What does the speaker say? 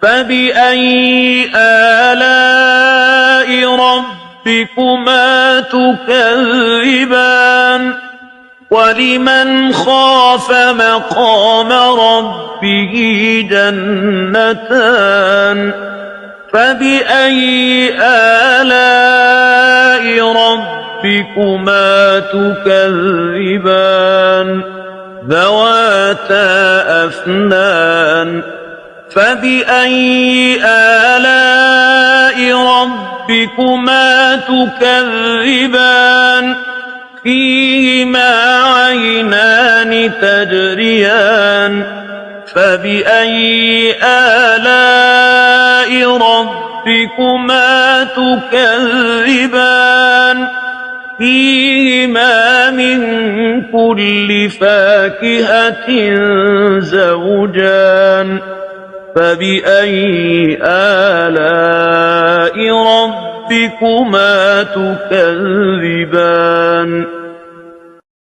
فبأي آلاء ربكما تكذبان ولمن خاف مقام ربه جنتان فبأي آلاء ربكما تكذبان ذواتا أفنان فبأي آلاء ربكما تكذبان فيهما عينان تجريان فبأي آلاء ربكما تكذبان فيهما من كل فاكهة زوجان فبأي آلاء ربكما تكذبان